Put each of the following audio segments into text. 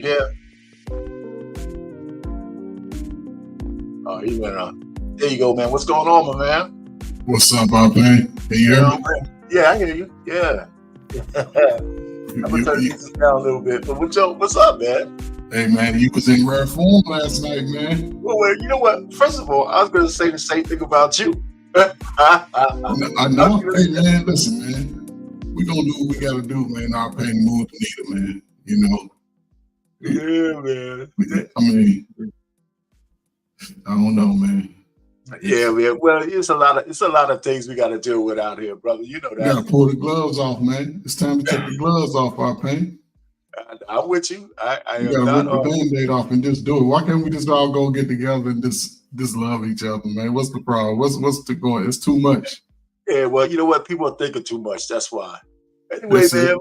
Yeah. Oh, he went on. There you go, man. What's going on, my man? What's up, Bob? Can you hear me? Yeah, I hear you. Yeah. I'm gonna turn this down a little bit, but what's up, man? Hey, man, you was in rare form last night, man. Well, you know what? First of all, I was gonna say the same thing about you. I know. Hey, man, listen, man. We gonna do what we gotta do, man. Our pain move the needle, man. You know. Yeah, man. I mean, I don't know, man. Yeah, man. Well, it's a lot of things we got to deal with out here, brother. You know that. We gotta pull the gloves off, man. It's time to take the gloves off our pain. I'm with you. We gotta rip the Band-Aid off and just do it. Why can't we just all go get together and just love each other, man? What's the problem? What's the going? It's too much. Yeah, well, you know what? People are thinking too much. That's why. Anyway, man,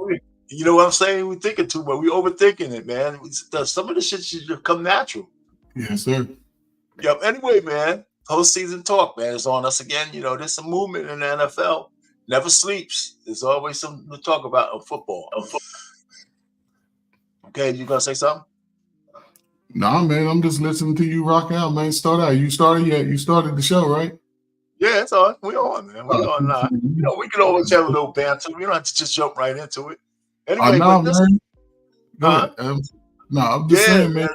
you know what I'm saying? We're thinking too much. We're overthinking it, man. Some of the shit should just come natural. Yes, sir. Yep. Anyway, man, postseason talk, man, is on us again. You know, there's some movement in the NFL. Never sleeps. There's always something to talk about in football. Okay, you gonna say something? Nah, man, I'm just listening to you rock out, man. Start out. You started yet? You started the show, right? Yeah, it's on. We on, man. We on now. You know, we can always have a little banter. We don't have to just jump right into it. Anyway, man. Go ahead. No, I'm just saying, man.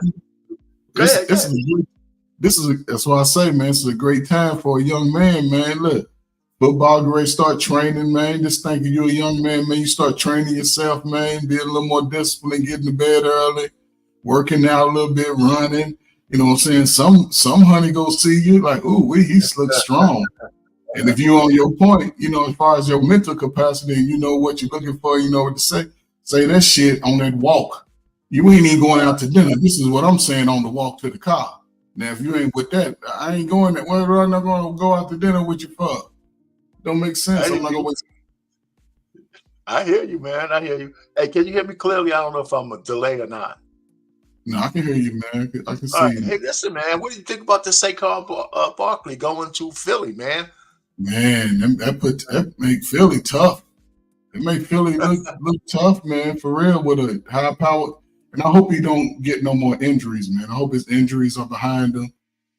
That's why I say, man, this is a great time for a young man, man. Look, football great, start training, man. Just thinking you're a young man, man. You start training yourself, man. Be a little more disciplined, getting to bed early, working out a little bit, running. You know what I'm saying? Some honey go see you like, ooh, he looks strong. And if you're on your point, you know, as far as your mental capacity and you know what you're looking for, you know what to say that shit on that walk. You ain't even going out to dinner. This is what I'm saying on the walk to the car. Now, if you ain't with that, I ain't going that way. I'm not going to go out to dinner with you for. Don't make sense. I'm not going to. I hear you, man. I hear you. Hey, can you hear me clearly? I don't know if I'm a delay or not. No, I can hear you, man. I can see you. Hey, listen, man. What do you think about the Saquon Barkley going to Philly, man? Man, that make Philly tough. It make Philly look tough, man, for real, with a high power. And I hope he don't get no more injuries, man. I hope his injuries are behind him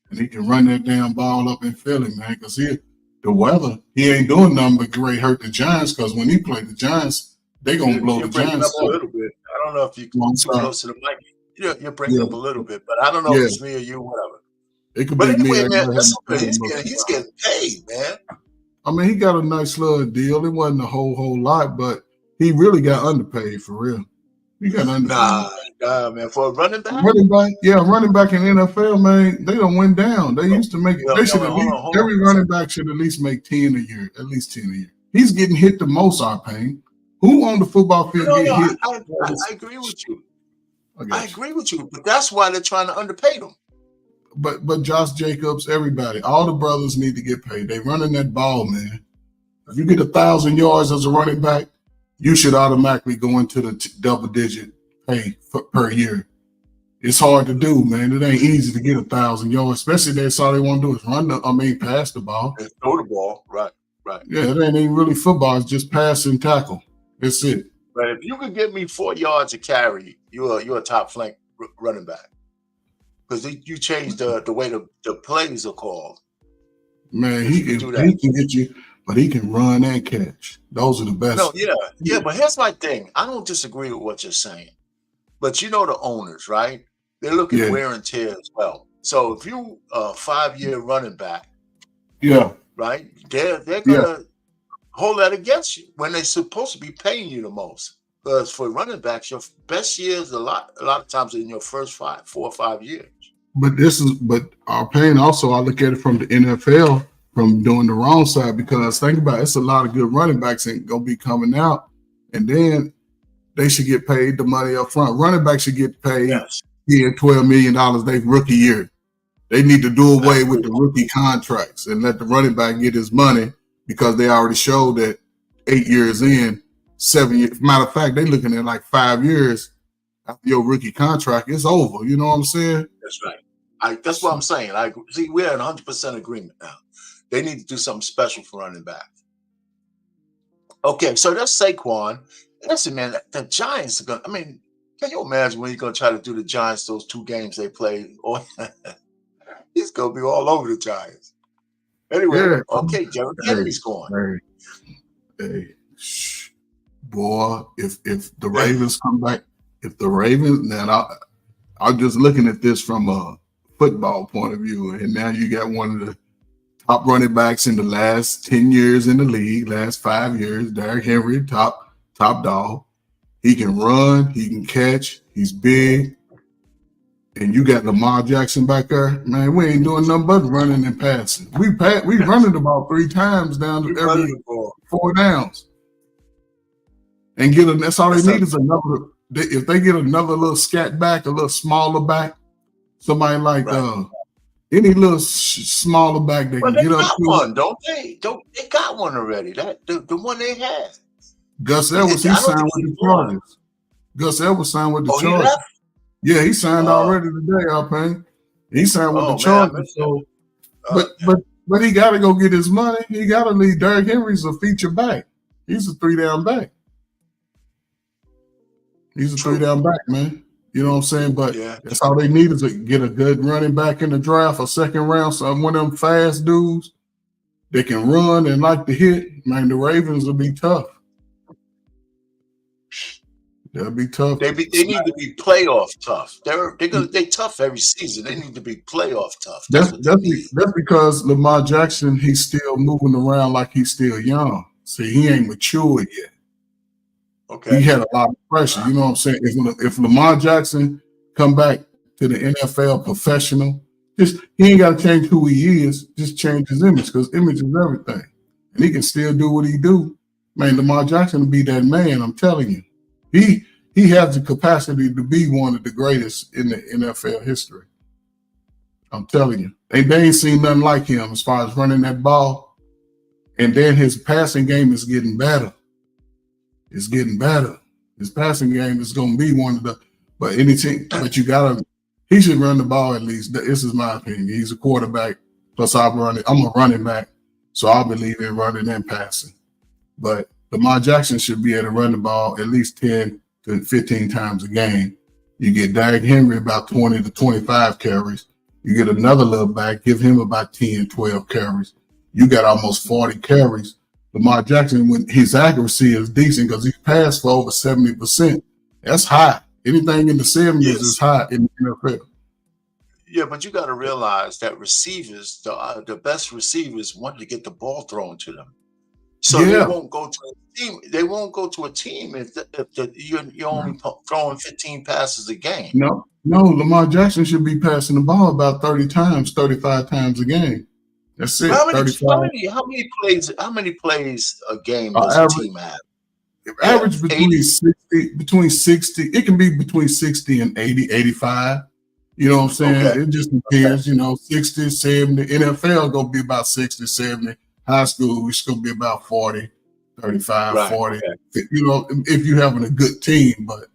and he can run that damn ball up in Philly, man, because the weather, he ain't doing nothing but great hurt the Giants, because when he played the Giants, they going to blow the Giants up. A little bit. I don't know if you can too close to the mic. You're breaking up a little bit, but I don't know if it's me or you, whatever. It could be anyway, me. Man, he's getting paid, man. I mean, he got a nice little deal. It wasn't a whole lot, but he really got underpaid for real. He got underpaid. Nah, man. For a running back? Running back in the NFL, man, they don't went down. They used to make it. They should every running back should at least make 10 a year, at least 10 a year. He's getting hit the most, our pain. Who on the football field get hit? I agree with you. I agree with you, but that's why they're trying to underpay them. But Josh Jacobs, everybody, all the brothers need to get paid. They running that ball, man. If you get 1,000 yards as a running back, you should automatically go into the double-digit pay per year. It's hard to do, man. It ain't easy to get 1,000 yards, especially that's all they want to do is pass the ball. And throw the ball, right. Yeah, it ain't even really football. It's just pass and tackle. That's it. But if you could get me 4 yards a carry, you're a top flank running back. Because you changed the way the plays are called. Man, he can get you, but he can run and catch. Those are the best. No, yeah. But here's my thing. I don't disagree with what you're saying. But you know the owners, right? They look at wear and tear as well. So if you a 5-year running back, right, they're gonna hold that against you when they're supposed to be paying you the most. Because for running backs, your best years a lot of times in your first 4 or 5 years. But our pain also, I look at it from the NFL, from doing the wrong side, because think about it, it's a lot of good running backs ain't gonna be coming out, and then they should get paid the money up front. Running backs should get paid $12 million their rookie year. They need to do away with the rookie contracts and let the running back get his money, because they already showed that 8 years in, 7 years. Matter of fact, they're looking at like 5 years after your rookie contract, it's over. You know what I'm saying? That's right. That's what I'm saying. See, we're in 100% agreement now. They need to do something special for running back. Okay, so that's Saquon. Listen, man, the Giants are going to, Can you imagine when he's gonna try to do the Giants those 2 games they played? Or he's gonna be all over the Giants. Anyway, Yeah. okay, Derrick Henry's gone. Hey, boy, if the Ravens come back, if the Ravens now, I'm just looking at this from a football point of view, and now you got one of the top running backs in the last 10 years in the league, last 5 years, Derrick Henry, top dog. He can run, he can catch, he's big. And you got Lamar Jackson back there, man. We ain't doing nothing but running and passing. We running about 3 times down to every 4 downs, and that's all they need is another. If they get another little scat back, a little smaller back, somebody like any little smaller back they can get up to. One, don't they? They got one already? That the one they had. Gus Edwards, he signed with the Chargers. Gus Edwards signed with the Chargers. Yeah, he signed already today, Alpine. He signed with the Chargers. So, but he got to go get his money. He got to leave. Derrick Henry's a feature back. He's a 3-down back. He's a 3-down back, man. You know what I'm saying? But that's all they need is to get a good running back in the draft, a second round. So one of them fast dudes that can run and like to hit. Man, the Ravens will be tough. They'll be tough. They need to be playoff tough. They tough every season. They need to be playoff tough. That's because Lamar Jackson, he's still moving around like he's still young. See, he ain't matured yet. Okay. He had a lot of pressure. You know what I'm saying? If Lamar Jackson come back to the NFL professional, he ain't got to change who he is. Just change his image, because image is everything. And he can still do what he do. Man, Lamar Jackson will be that man. I'm telling you. He has the capacity to be one of the greatest in the NFL history. I'm telling you. They ain't seen nothing like him as far as running that ball. And then his passing game is getting better. It's getting better. His passing game is going to be one of the – but he should run the ball at least. This is my opinion. He's a quarterback, plus I'm a running back, so I believe in running and passing. But Lamar Jackson should be able to run the ball at least 10 to 15 times a game. You get Derrick Henry about 20 to 25 carries. You get another little back, give him about 10, 12 carries. You got almost 40 carries. Lamar Jackson, when his accuracy is decent because he passed for over 70%. That's high. Anything in the 70s is high in the NFL. Yeah, but you got to realize that receivers, the best receivers, want to get the ball thrown to them. So they won't go to a team. They won't go to a team if you're only throwing 15 passes a game. No, Lamar Jackson should be passing the ball about 30 times, 35 times a game. That's it. How many plays a game does a team have? Average between 60. It can be between 60 and 80, 85. You know what I'm saying? Okay. It just depends, 60, 70. NFL going to be about 60, 70. High school, it's going to be about 40, 35, 40. Okay. If you're having a good team. But,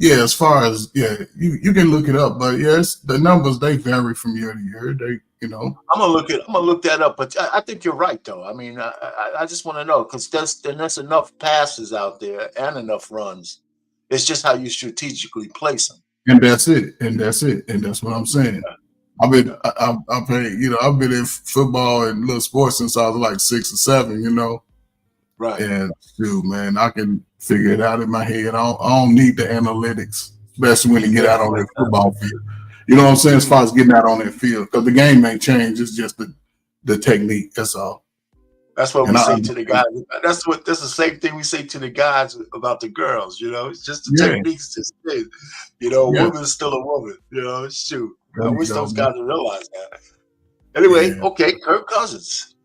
as far as, you can look it up. But, the numbers, they vary from year to year. I'm gonna look that up, but I think you're right, though. I mean, I just want to know, because there's enough passes out there and enough runs. It's just how you strategically place them. And that's it. And that's what I'm saying. I've been in football and little sports since I was like 6 or 7. Right. And dude, man, I can figure it out in my head. I don't need the analytics, especially when you get out on that football field. You know what I'm saying? As far as getting out on that field, because the game ain't changed. It's just the technique. That's all. That's what we say to the guys. That's the same thing we say to the guys about the girls. It's just the techniques. Just woman's still a woman. Shoot. I wish those guys would realize that. Anyway, okay, Kirk Cousins.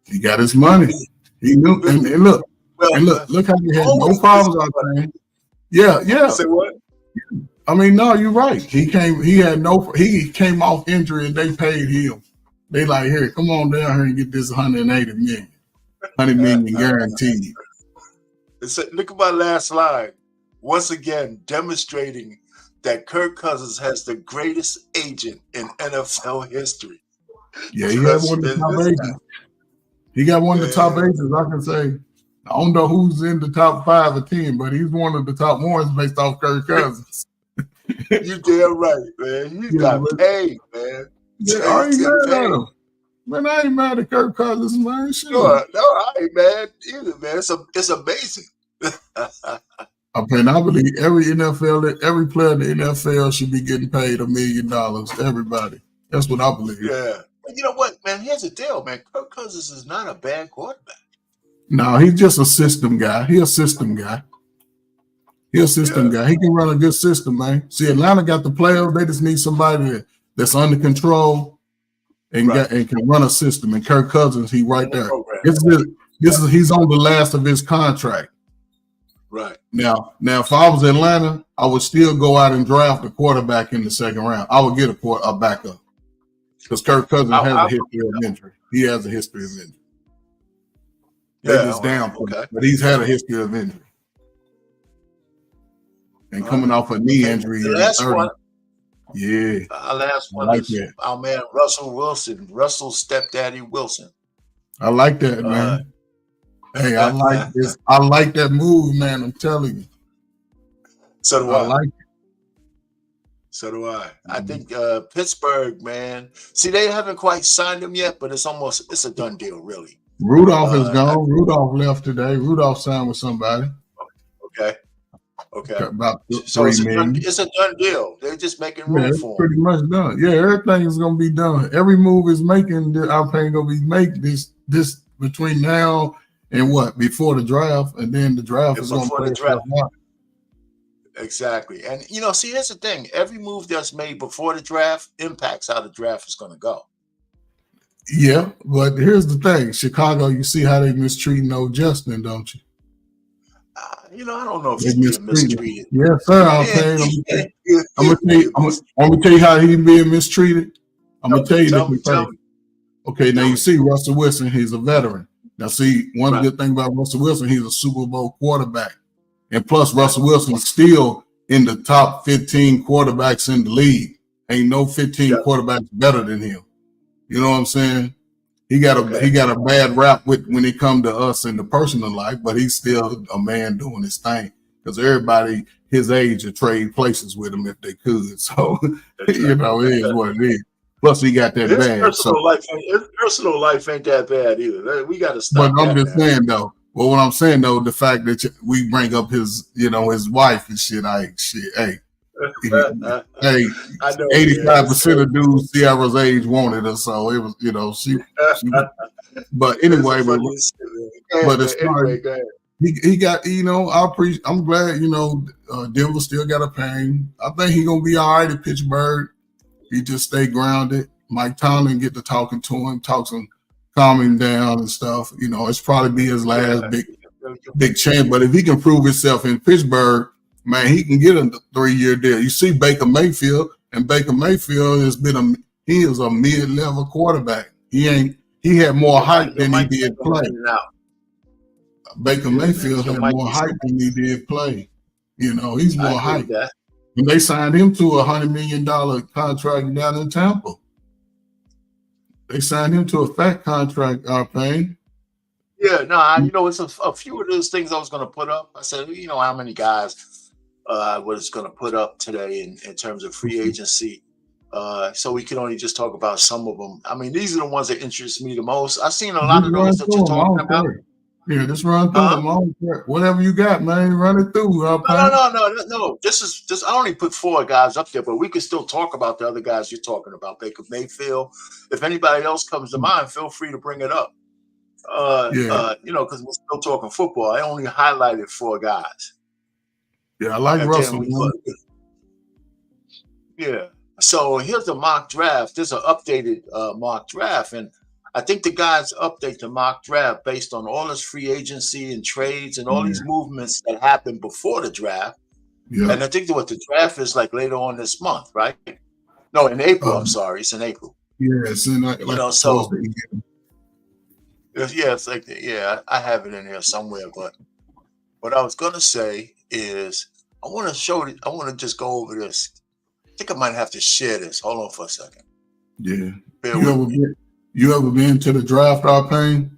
He got his money. He knew. And look how he had no problems out there. Yeah. Say what? I mean, no, you're right. He came off injury and they paid him. They like, here, come on down here and get this $180 million. $100 million guaranteed. Look at my last slide. Once again, demonstrating that Kirk Cousins has the greatest agent in NFL history. Yeah, he had one of the top agents. He got one of the top agents, I can say. I don't know who's in the top 5 or 10, but he's one of the top ones based off Kirk Cousins. You damn right, man. You got paid, man. Yeah, I ain't mad at him. Man, I ain't mad at Kirk Cousins, man. Sure. No, I ain't mad either, man. It's amazing. I believe every player in the NFL should be getting paid $1 million. Everybody. That's what I believe. Yeah. But you know what, man? Here's the deal, man. Kirk Cousins is not a bad quarterback. No, he's just a system guy. He's a system guy. He can run a good system, man. See, Atlanta got the players. They just need somebody that's under control and can run a system. And Kirk Cousins, he right there. He's on the last of his contract. Right. Now, if I was Atlanta, I would still go out and draft a quarterback in the second round. I would get a backup because Kirk Cousins has a history of injury. He has a history of injury. But he's had a history of injury. And coming off a knee injury. The last one. Yeah. Our last one is our man Russell Wilson. Russell's stepdaddy Wilson. I like that, man. Hey, I like this. I like that move, man. I'm telling you. So do I. I like it. So do I. I think Pittsburgh, man. See, they haven't quite signed him yet, but it's a done deal, really. Rudolph is gone. Rudolph left today. Rudolph signed with somebody. Okay. About so it's a done deal. They're just making room for him. Pretty much done. Yeah, everything is gonna be done. Every move is making. Our paying gonna be make this between now and before the draft, and then the draft is gonna play itself out. Exactly. And see, here's the thing: every move that's made before the draft impacts how the draft is gonna go. Yeah, but here's the thing: Chicago, you see how they mistreating old Justin, don't you? I don't know if he's being mistreated. Yes, sir. I'm gonna tell you how he's being mistreated. I'm gonna tell you this. Okay, now you see Russell Wilson, he's a veteran. Now see, one good thing about Russell Wilson, he's a Super Bowl quarterback. And plus Russell Wilson is still in the top 15 quarterbacks in the league. Ain't no 15 quarterbacks better than him. You know what I'm saying? He got a bad rap when it come to us in the personal life, but he's still a man doing his thing because everybody his age would trade places with him if they could. So it is what it is. Plus he got that bad. His personal life ain't that bad either. We got to stop. But I'm just saying though. Well, what I'm saying though, the fact that we bring up his wife and shit, hey. Hey, 85% of dudes Ciara's age wanted her, so it was, she but anyway, but it's he got, I'm glad, Denver still got a pain. I think he's gonna be all right at Pittsburgh. He just stay grounded. Mike Tomlin get to talking to him, calm him down and stuff. It's probably be his last big chance. But if he can prove himself in Pittsburgh, man, he can get a 3-year deal. You see Baker Mayfield, and Baker Mayfield he is a mid-level quarterback. He had more hype than he did play. Baker Mayfield had more hype than he did play. He's more hype. And they signed him to a $100 million contract down in Tampa. They signed him to a fat contract, Payne. Yeah, no, it's a few of those things I was going to put up. I said, how many guys I was going to put up today in terms of free agency. So we can only just talk about some of them. I mean, these are the ones that interest me the most. I've seen a lot of those that you're talking about. Yeah, just run through them. Whatever you got, man, run it through. No. This is just I only put 4 guys up there, but we can still talk about the other guys you're talking about. Baker Mayfield. If anybody else comes to mind, feel free to bring it up. Because we're still talking football. I only highlighted 4 guys. Yeah, I like Russell. Yeah. So here's the mock draft. There's an updated mock draft, and I think the guys update the mock draft based on all this free agency and trades and all these movements that happened before the draft. Yeah. And I think what the draft is like later on this month, right? No, in April. I'm sorry, it's in April. Yeah, it's in it's like I have it in here somewhere. But what I was gonna say is I want to just go over this. I think I might have to share this. Hold on for a second. Yeah. You ever been to the draft, Payne?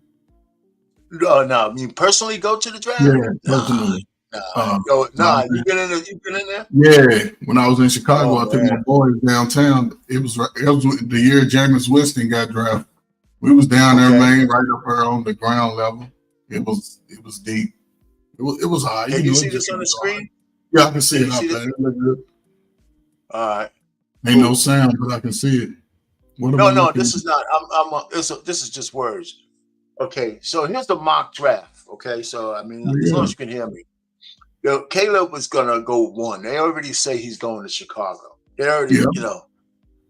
No, I mean personally go to the draft. Yeah, personally. You been in there? You been in there? Yeah, when I was in Chicago, I took my boys downtown. It was the year Jameis Winston got drafted. We was down there, man, right up there on the ground level. It was deep. It was high. Can you see this on the screen? Yeah, I can see it out there. It look good. All right. Ain't no sound, but I can see it. No, this is not. This is just words. Okay, so here's the mock draft. Okay, so I mean, as long as you can hear me, Caleb was gonna go 1. They already say he's going to Chicago. They already,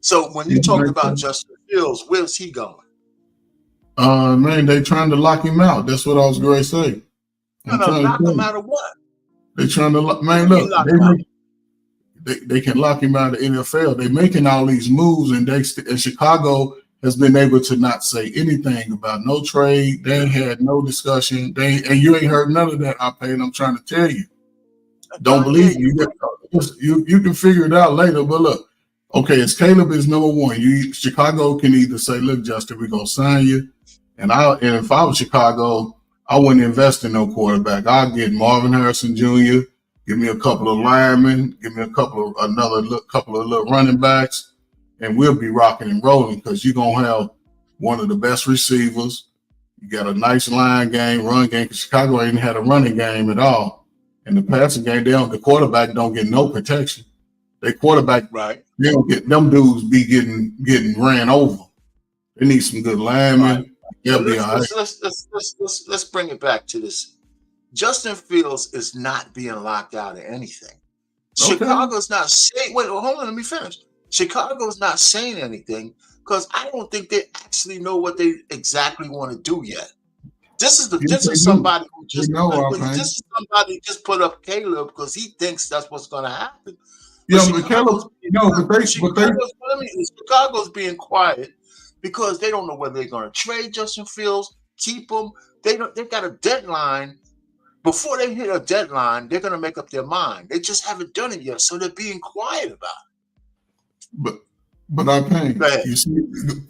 So when you talk about Justin Fields, where's he going? Man, they trying to lock him out. That's what I was going to say. Lock him out of what? They trying to look. They can lock him out of the NFL. They're making all these moves, and Chicago has been able to not say anything about no trade. They ain't had no discussion. And you ain't heard none of that. I'm trying to tell you. Don't believe you. You can figure it out later. But look, okay, it's Caleb is number 1. Chicago can either say, "Look, Justin, we're gonna sign you," and if I was Chicago, I wouldn't invest in no quarterback. I'll get Marvin Harrison Jr. Give me a couple of linemen. Give me couple of little running backs, and we'll be rocking and rolling because you're gonna have one of the best receivers. You got a nice line game, run game. Because Chicago ain't had a running game at all. In the passing game, the quarterback don't get no protection. They quarterback, right? They don't get them dudes be getting ran over. They need some good linemen. Right. Yeah, let's bring it back to this. Justin Fields is not being locked out of anything. Okay. Chicago's not saying. Wait, hold on. Let me finish. Chicago's not saying anything because I don't think they actually know what they exactly want to do yet. This is somebody who just put up Caleb because he thinks that's what's going to happen. Yeah, but Caleb, Chicago's being quiet because they don't know whether they're going to trade Justin Fields, keep him. They've got a deadline. Before they hit a deadline, they're going to make up their mind. They just haven't done it yet, so they're being quiet about it. But I think you see,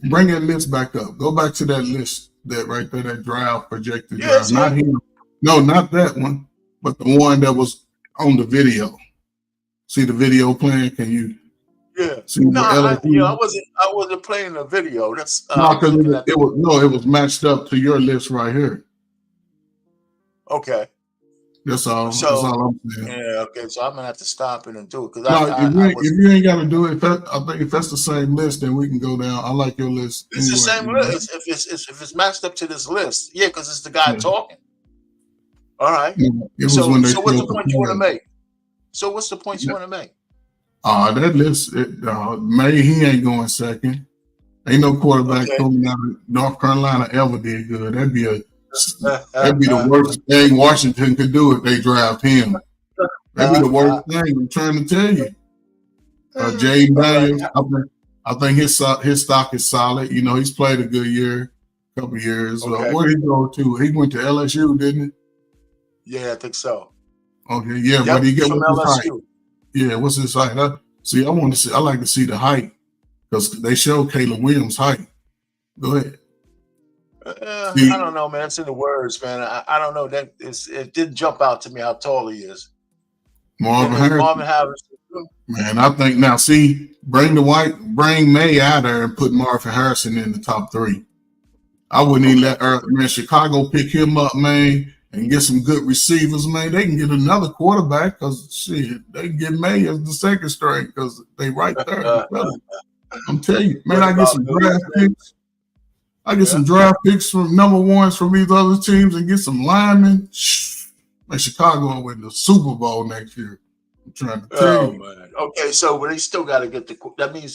bring that list back up. Go back to that list that right there, that draft projected draft. Not him. No, not that one, but the one that was on the video. See the video playing? Can you? Yeah. I wasn't playing the video. That's because it was matched up to your list right here. Okay. That's all. That's all I'm saying. Yeah. Okay. So I'm gonna have to stop it and do it because if you ain't got to do it, I think if that's the same list, then we can go down. I like your list. It's the same list. If it's matched up to this list, because it's the guy talking. All right. Yeah, so what's the point you want to make? So what's the point you want to make? That list, May he ain't going second. Ain't no quarterback coming out of North Carolina ever did good. That'd be the worst thing Washington could do if they draft him. That'd be the worst thing. I'm trying to tell you. Jay Daniels, I think his stock is solid. He's played a good year, couple years. Okay. Where did he go to? He went to LSU, didn't he? Yeah, I think so. Okay, yeah, but he get from LSU. Yeah, what's his height? I like to see the height because they show Caleb Williams' height. Go ahead. I don't know, man. It's in the words, man. I don't know. It didn't jump out to me how tall he is. Marvin Harrison. Man, I think now. Bring May out there and put Marvin Harrison in the top 3. I wouldn't even let Chicago pick him up, man, and get some good receivers, man. They can get another quarterback because they can get May as the second string because they right there. I'm telling you, man. I get some draft picks. I get some draft picks from number 1s from these other teams and get some linemen. Man, Chicago will win the Super Bowl next year. I'm trying to tell you. Man. Okay, so but they still got to get that means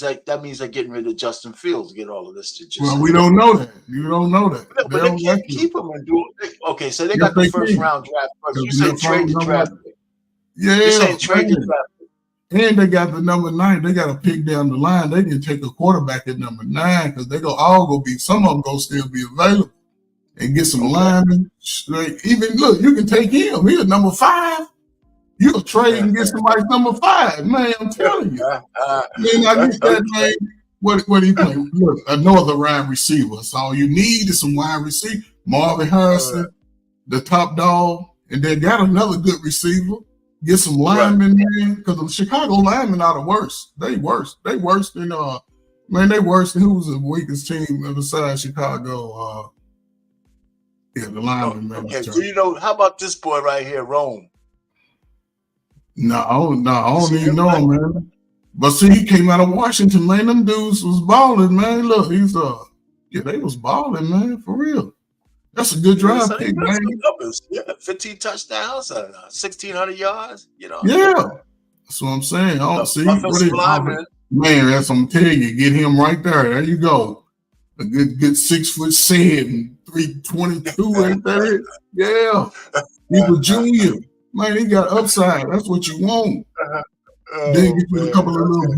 they're getting rid of Justin Fields to get all of this. We don't know that. You don't know that. No, but they can't keep him and do it. Okay, so they got the first round draft. You say trade the draft pick. Yeah. You say trade the draft pick. And they got the number 9. They got to pick down the line. They can take a quarterback at number 9 because some of them go still be available and get some linemen. Even look, you can take him. He's number 5. You'll trade and get somebody number 5, man. I'm telling you. Man, I get that, man. What do you think? Look, another wide receiver. So all you need is some wide receiver. Marvin Harrison, the top dog, and they got another good receiver. Get some linemen, man, because the Chicago linemen are the worst. They worse. They worse than they worse than who's the weakest team besides Chicago. The linemen, man. Okay, so how about this boy right here, Rome? No, I don't even know him, man. But see, he came out of Washington, man. Them dudes was balling, man. Look, he's they was balling, man, for real. That's a good drive pick, man. Numbers. Yeah, 15 touchdowns, 1,600 yards. Yeah, that's what I'm saying. Man, that's what I'm telling you. Get him right there. There you go. A good 6'7", 322 right there. Yeah, he's a junior. Man, he got upside. That's what you want. Then get you a couple of little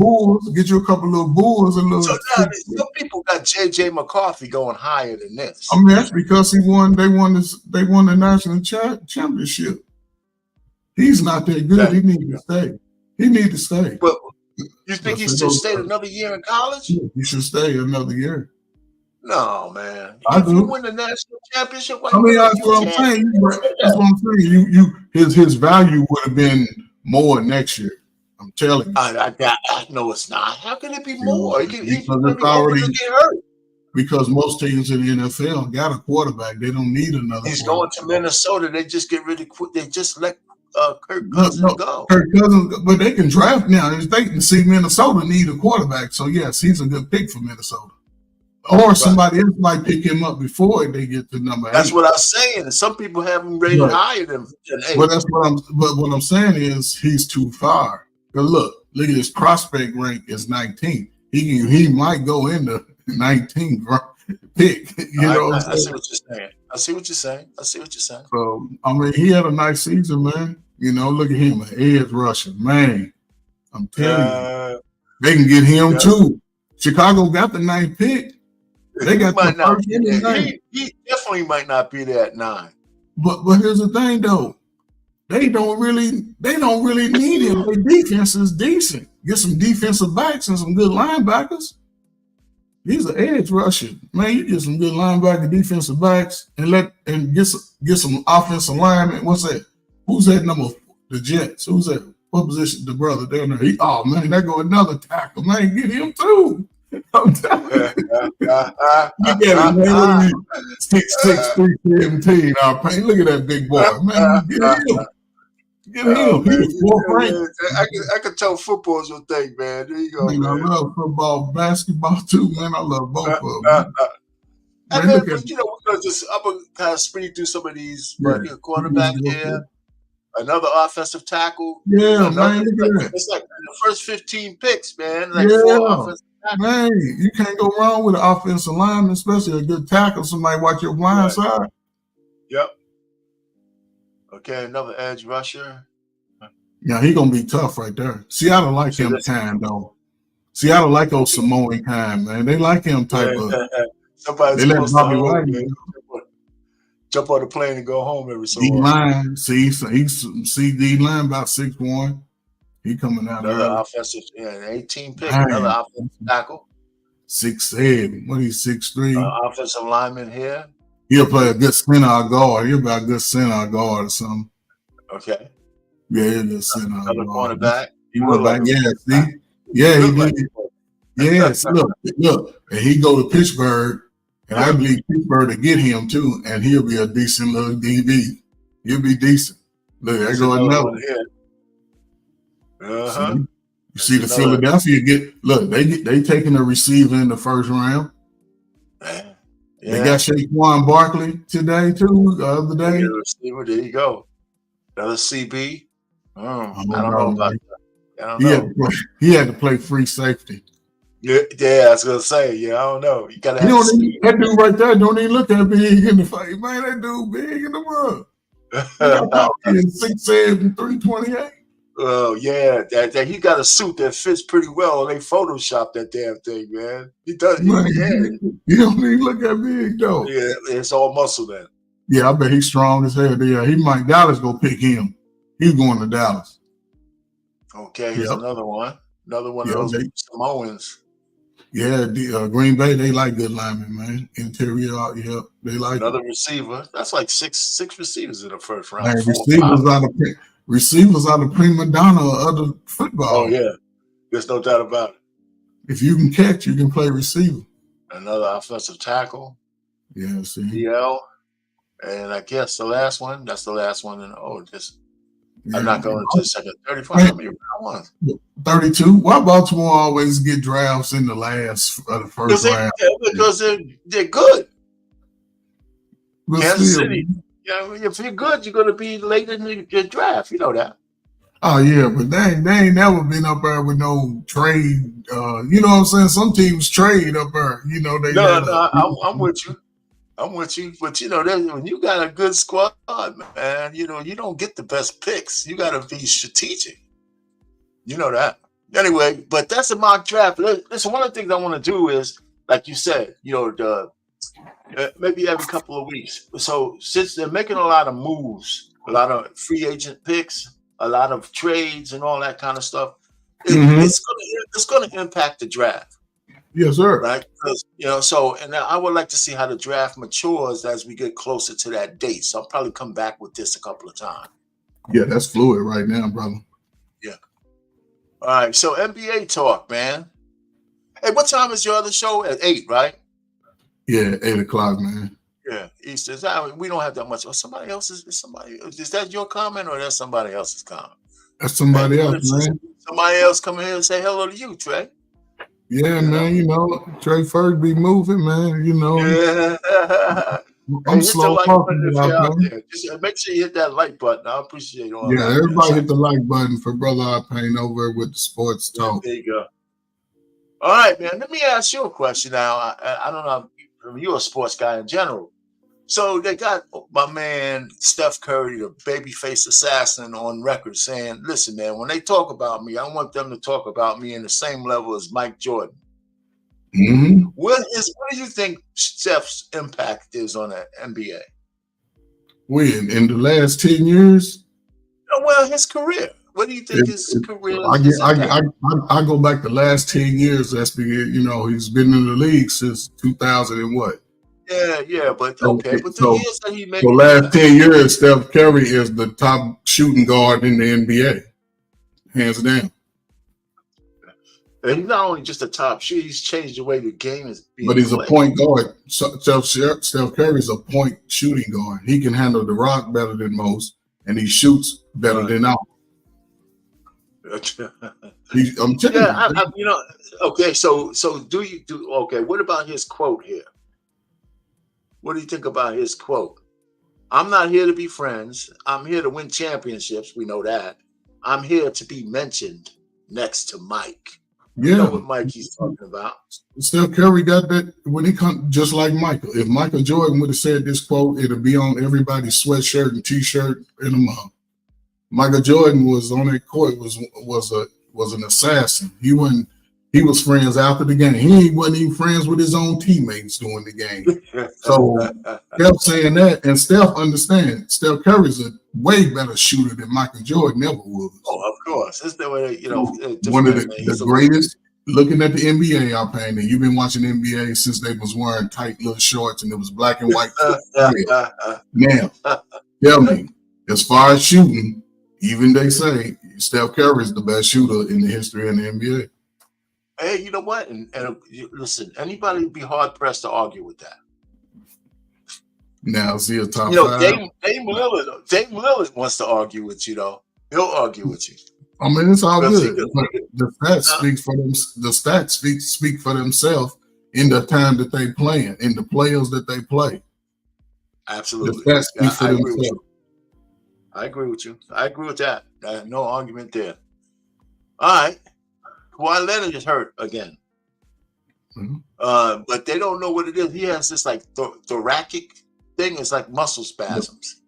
bulls. So now, some people got J.J. McCarthy going higher than this. I mean, that's because they won the national championship. He's not that good. He need to stay. But you think he should stay another year in college? Yeah, he should stay another year. No, man. If you win the national championship, that's what I'm saying. That's what I'm saying. His value would have been more next year. I'm telling you. I know it's not. How can it be more? He's already get hurt. Because most teams in the NFL got a quarterback. They don't need another. He's going to Minnesota. They just get rid of. They just let Kirk Cousins go. Kirk Cousins, but they can draft now. They can see Minnesota need a quarterback. So yes, he's a good pick for Minnesota. Or somebody else might pick him up before they get to number 8. That's what I'm saying. Some people have him rated higher than 8. But what I'm saying is he's too far. But look at his prospect rank is 19. He might go into 19 pick. I see what you're saying. So I mean, he had a nice season, man. Look at him, an edge rusher, man. I'm telling you, they can get him too. Chicago got the 9th pick. They got the first he definitely might not be there at 9. But here's the thing though. They don't really need him. Their defense is decent. Get some defensive backs and some good linebackers. He's an edge rusher. Man, you get some good linebacker defensive backs and get some offensive linemen. What's that? Who's that number? The Jets. Who's that? What position? The brother down there. There go another tackle. Man, get him too. I'm telling you. You get him, man. 6'6", 317. Look at that big boy. Man, get him. Get him. I can tell football's your thing, man. There you go. Man, I love football, basketball too, man. I love both of them. I'm gonna kind of speed through some of these. Quarterback here. Another offensive tackle. Yeah, man. It's like the first 15 picks, man. 4 offensive tackles. Man, you can't go wrong with an offensive lineman, especially a good tackle. Somebody watch your blind side. Yep. Okay, another edge rusher. Yeah, he gonna be tough right there. Seattle like him kind though. Seattle like those Samoan kind, man. They like him type of. Somebody's they let Bobby Wagner jump on the plane and go home every so often. D-line, see D-line about 6'1". He coming out. Another offensive, 18 pick, another offensive tackle. 6'7". What he's 6'3". Offensive lineman here. He'll play a good center or guard. He'll be a good center or guard or something. Okay. Yeah, he'll be a center or guard. Cornerback. He see? Yeah, he did. Yes, look. And he go to Pittsburgh, and I believe Pittsburgh to get him too, and he'll be a decent little DB. He'll be decent. Look, there go another one. You see the Philadelphia they taking a receiver in the first round. Yeah. They got Saquon Barkley today too. The other day. Receiver, there you go. Another CB. I don't know about that. I don't know. He had to play free safety. Yeah, I was gonna say. Yeah, I don't know. You gotta. That dude right there don't even look that big in the face. Man, that dude big in the mud. 6'7", 328. Oh yeah, that he got a suit that fits pretty well. They photoshopped that damn thing, man. He does. He don't even look that big though. Yeah, it's all muscle then. Yeah, I bet he's strong as hell. Yeah, Dallas go pick him. He's going to Dallas. Okay, here's another one. Another one of those Samoans. Yeah, the Green Bay, they like good linemen, man. Interior, yeah, they like another receiver. That's like six receivers in the first round. man, 4 or 5. receivers out of prima donna or other Oh football. yeah, there's no doubt about it. If you can catch, you can play receiver. Another offensive tackle. Yeah, see. DL. And I guess the last one, that's the last one. And I'm not going to the second 35. How many round 32. Why Baltimore always get drafts in the last of the first round? Because they're good. But Kansas City. Yeah, if you're good, you're going to be late in the draft. You know that. Oh yeah, but they ain't never been up there with no trade. You know what I'm saying? Some teams trade up there. You know they. I'm with you. I'm with you, but when you got a good squad, man, you don't get the best picks. You got to be strategic. You know that. Anyway, but that's a mock draft. Listen, one of the things I want to do is, like you said, maybe every couple of weeks. So since they're making a lot of moves, a lot of free agent picks, a lot of trades, and all that kind of stuff, it's going to impact the draft. Yes, sir. Right, because and I would like to see how the draft matures as we get closer to that date. So I'll probably come back with this a couple of times. Yeah, that's fluid right now, brother. Yeah. All right. So NBA talk, man. Hey, what time is your other show? At 8, right? Yeah, 8 o'clock, man. Yeah, Eastern. We don't have that much. Somebody else is that your comment or that's somebody else's comment? That's somebody else, man. Somebody else come in here and say hello to you, Trey. Yeah, man, Trey Ferg be moving, man, Yeah. I'm slow talking about that. Just make sure you hit that like button. I appreciate it. Yeah, everybody hit the like button for Brother I-Pain over with the sports talk. There you go. All right, man. Let me ask you a question now. I don't know. You're a sports guy in general. So they got my man Steph Curry, the babyface assassin, on record saying, listen, man, when they talk about me, I want them to talk about me in the same level as Mike Jordan. Mm-hmm. What do you think Steph's impact is on the NBA? In the last 10 years? Well, his career. What do you think his career is? I go back the last 10 years. That's been, he's been in the league since 2000 and what? Yeah, but okay. But the years that he made. The last 10 years, Steph Curry is the top shooting guard in the NBA, hands down. And he's not only just a top shooter; he's changed the way the game is being But he's played. A point guard. Steph Curry is a point shooting guard. He can handle the rock better than most, and he shoots better than all. I'm telling you. Okay. So okay? What about his quote here? What do you think about his quote? I'm not here to be friends. I'm here to win championships. We know that. I'm here to be mentioned next to Mike. Yeah. You know what Mike he's talking about. Steph Curry got that when he comes just like Michael. If Michael Jordan would have said this quote, it'll be on everybody's sweatshirt and t-shirt in a month. Michael Jordan was on that court, was an assassin. He was friends after the game. He wasn't even friends with his own teammates during the game. So Steph saying that, and Steph understands. Steph Curry's a way better shooter than Michael Jordan ever was. Oh, of course. It's the way, one of the greatest. Looking at the NBA, I-Pain, and you've been watching NBA since they was wearing tight little shorts and it was black and white. Now, tell me, as far as shooting, even they say Steph Curry is the best shooter in the history of the NBA. Hey, you know what? And listen, anybody would be hard pressed to argue with that. Now, is he a top 5? Dame Lillard wants to argue with you, though. He'll argue with you. I mean, it's all good. The stats speak for them. The stats speak for themselves in the time that they play, in the players that they play. Absolutely, the stats speak for themselves. I agree with you. I agree with that. No argument there. All right. Kawhi Leonard is hurt again. Mm-hmm. But they don't know what it is. He has this like thoracic thing. It's like muscle spasms. Yep.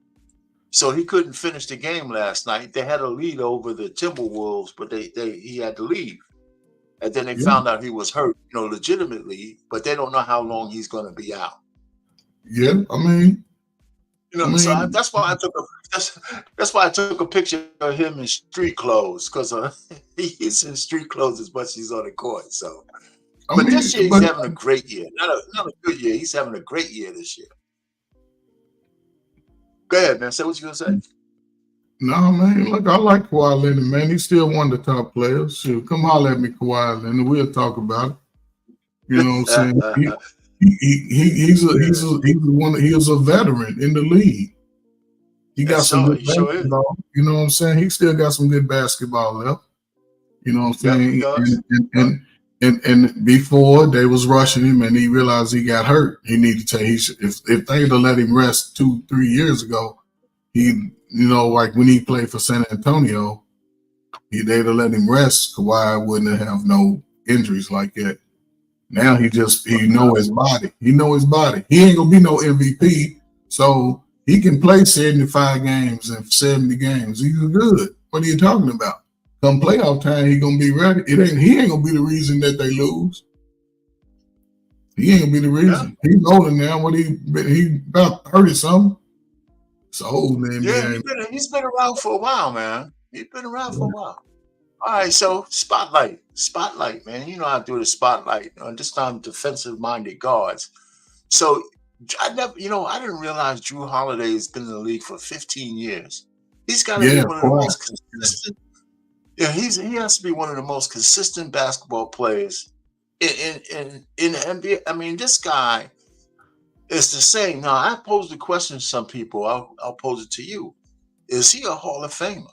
So he couldn't finish the game last night. They had a lead over the Timberwolves, but he had to leave. And then they found out he was hurt, legitimately, but they don't know how long he's going to be out. Yeah, I mean, so that's why I took a picture of him in street clothes, because he's in street clothes as much as he's on the court. So But this year he's having a great year. Not a good year. He's having a great year this year. Go ahead, man. Say what you gonna say. No, man. Look, I like Kawhi Leonard, man. He's still one of the top players. Shoot, come holler at me, Kawhi Leonard. We'll talk about it. You know what I'm saying? He's a veteran in the league. He got some good basketball. You know what I'm saying? He still got some good basketball left. You know what I'm saying? And before they was rushing him, and he realized he got hurt. He needed to. If they'd have let him rest 2-3 years ago, like when he played for San Antonio, they'd have let him rest. Kawhi wouldn't have no injuries like that. Now he know his body. He know his body. He ain't gonna be no MVP, so he can play 75 games and 70 games. He's good. What are you talking about? Come playoff time, he gonna be ready. He ain't gonna be the reason that they lose. He ain't gonna be the reason. Yeah. He's older now. He about 30 something. So old man. Yeah, he's been around for a while, man. He's been around for a while. All right, so spotlight, man. You know how to do the spotlight. This time, defensive-minded guards. So I didn't realize Jrue Holiday has been in the league for 15 years. He's got to be one of the most consistent. Yeah, he has to be one of the most consistent basketball players in the NBA. I mean, this guy is the same. Now, I posed the question to some people. I'll pose it to you. Is he a Hall of Famer?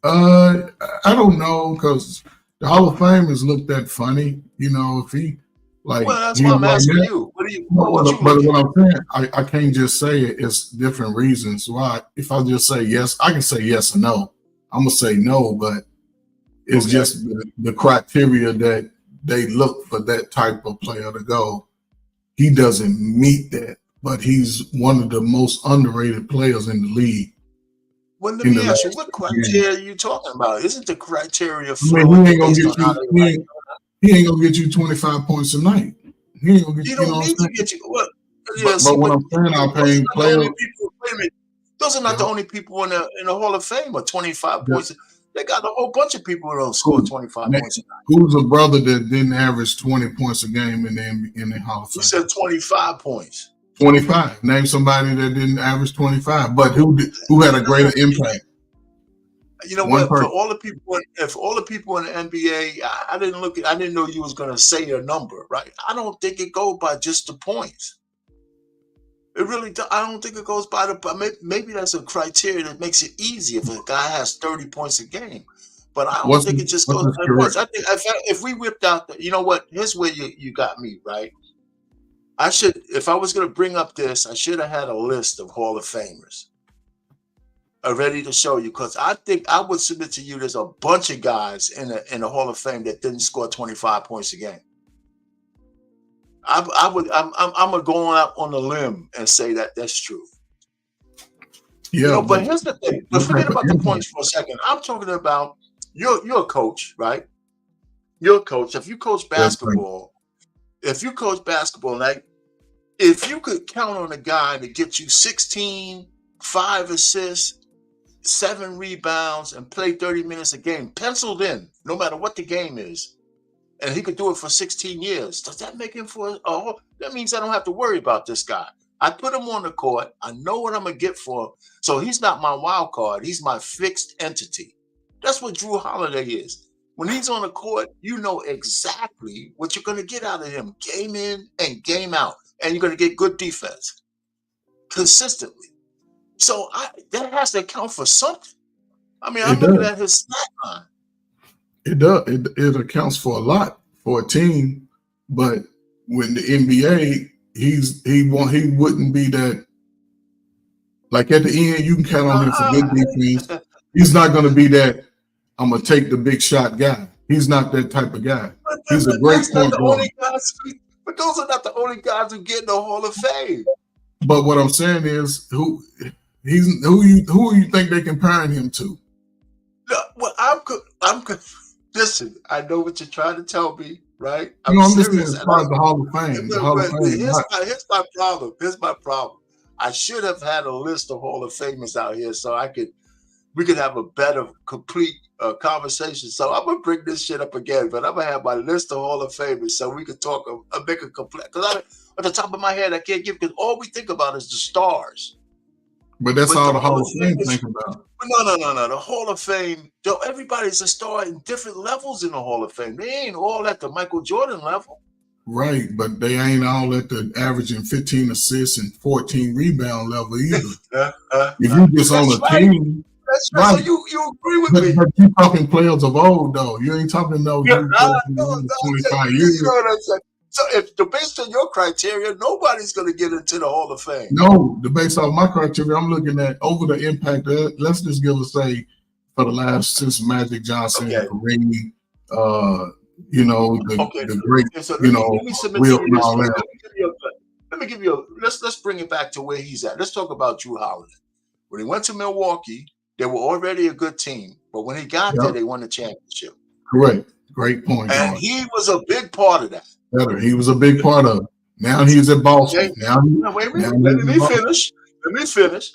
I don't know, because the Hall of Fame is looked at funny. If he well, that's why I'm asking you. What I'm saying, I can't just say it. It's different reasons why. If I just say yes, I can say yes or no. I'm gonna say no, but it's just the criteria that they look for that type of player to go. He doesn't meet that, but he's one of the most underrated players in the league. Well, let me ask you, what criteria are you talking about? Isn't the criteria for he ain't gonna get you 25 points a night. He ain't gonna get you. Don't need to get you. Well, but what I'm saying, I'm paying players. Those are not the only people in the Hall of Fame with 25 points. They got a whole bunch of people who don't score 25 points a night. Who's a brother that didn't average 20 points a game in the Hall of Fame? You said 25 points. 25. Name somebody that didn't average 25, but who had a greater impact. You know what? For all the people in the NBA, I didn't know you was gonna say a number, right? I don't think it goes by just the points. It really, I don't think it goes by maybe that's a criteria that makes it easy if a guy has 30 points a game. But I don't think it just goes by points. I think if we whipped out you know what? Here's where you got me, right? If I was going to bring up this, I should have had a list of Hall of Famers ready to show you, because I think I would submit to you there's a bunch of guys in the Hall of Fame that didn't score 25 points a game. I'm gonna go out on a limb and say that that's true. Yeah, but here's the thing. But forget about the points for a second. I'm talking about you're a coach, right? You're a coach. If you coach basketball. Like, if you could count on a guy to get you 16, 5 assists, 7 rebounds, and play 30 minutes a game, penciled in, no matter what the game is, and he could do it for 16 years, does that make him that means I don't have to worry about this guy. I put him on the court. I know what I'm going to get for him. So he's not my wild card. He's my fixed entity. That's what Jrue Holiday is. When he's on the court, you know exactly what you're going to get out of him, game in and game out. And you're going to get good defense consistently. So that has to account for something. I mean, I'm looking at his stat line. It does. It accounts for a lot for a team. But when the NBA, he wouldn't be that. Like at the end, you can count on him for good defense. He's not going to be that. I'm gonna take the big shot guy. He's not that type of guy. He's a great point guard. But those are not the only guys who get in the Hall of Fame. But what I'm saying is, who you think they comparing him to? Well, listen. I know what you're trying to tell me, right? I'm serious. As far as the Hall of Fame. Here's my problem. I should have had a list of Hall of Famers out here so I could we could have a better, complete conversation. So I'm gonna bring this shit up again, but I'm gonna have my list of Hall of Famers so we could talk a bigger complete. Because at the top of my head, I can't give, because all we think about is the stars. But that's all the Hall of Fame think about. No. The Hall of Fame, everybody's a star in different levels in the Hall of Fame. They ain't all at the Michael Jordan level. Right, but they ain't all at the averaging 15 assists and 14 rebound level either. If you just on a team. That's right. So you agree with me. But you talking players of old, though. You ain't talking no 25 years. You know what I'm saying? So if based on your criteria, nobody's going to get into the Hall of Fame. No, based on my criteria, I'm looking at over the impact. Let's just give a say for the last since Magic Johnson, Kareem, the great, let me give you let's bring it back to where he's at. Let's talk about Jrue Holiday. When he went to Milwaukee, they were already a good team, but when he got there, they won the championship. Correct. Great point. And he was a big part of that. He was a big part of it. Now he's at Boston. Wait a minute. Let me finish.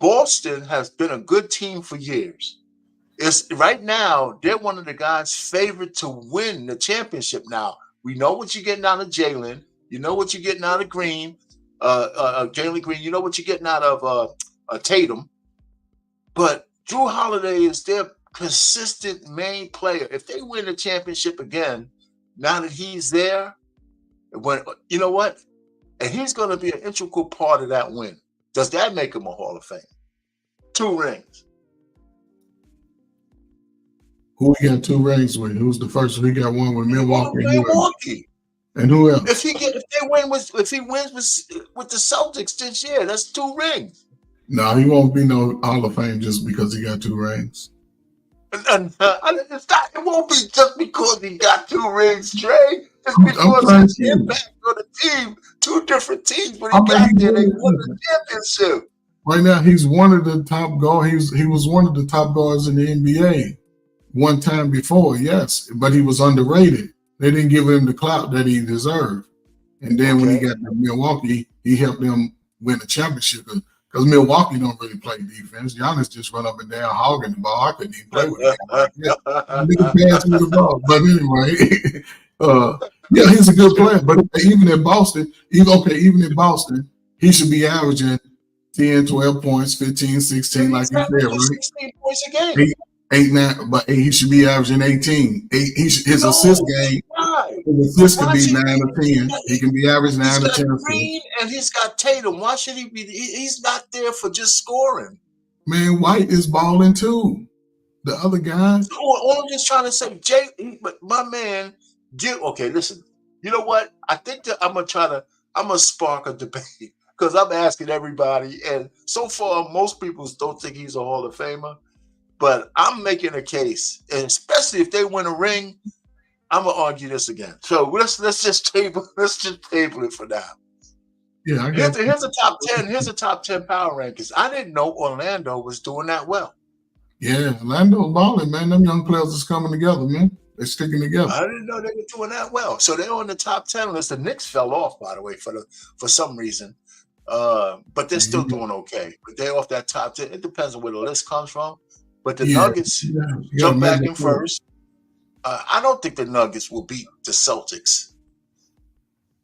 Boston has been a good team for years. It's right now, they're one of the guys favored to win the championship now. We know what you're getting out of Jalen. You know what you're getting out of Green, Jalen Green. You know what you're getting out of Tatum. But Jrue Holiday is their consistent main player. If they win the championship again, now that he's there, you know what? And he's going to be an integral part of that win. Does that make him a Hall of Fame? 2 rings. Who he got 2 rings with? Who's the first? He got one with Milwaukee. And who else? If he wins with the Celtics this year, that's 2 rings. No, he won't be no Hall of Fame just because he got 2 rings. It won't be just because he got 2 rings, Trey. It's because his impact on the team, 2 different teams. When he got there, they won the championship. Right now, he's one of the top guards. He was one of the top guards in the NBA one time before, yes, but he was underrated. They didn't give him the clout that he deserved. And then when he got to Milwaukee, he helped them win the championship. Because Milwaukee don't really play defense. Giannis just run up and down hogging the ball. I couldn't even play with him like that. Pass me the ball. But anyway, he's a good player. But even in Boston, he should be averaging 10, 12 points, 15, 16, like you said, right? 16 points a game. 8, 9, but he should be averaging 18. His assist game, his assist could be 9 or 10. He can be averaging 9 or 10. Green and he's got Tatum. Why should he be? He's not there for just scoring. Man, White is balling too. The other guy. All I'm just trying to say, but my man, listen. You know what? I think that I'm gonna spark a debate because I'm asking everybody, and so far most people don't think he's a Hall of Famer. But I'm making a case, and especially if they win a ring, I'm gonna argue this again. So let's just table it for now. Yeah, here's a top 10. Here's a top 10 power rankings. I didn't know Orlando was doing that well. Yeah, Orlando balling, man. Them young players is coming together, man. They're sticking together. I didn't know they were doing that well. So they're on the top 10 list. The Knicks fell off, by the way, for some reason. But they're still doing okay. But they're off that top 10. It depends on where the list comes from. But the Nuggets jump back in first. I don't think the Nuggets will beat the Celtics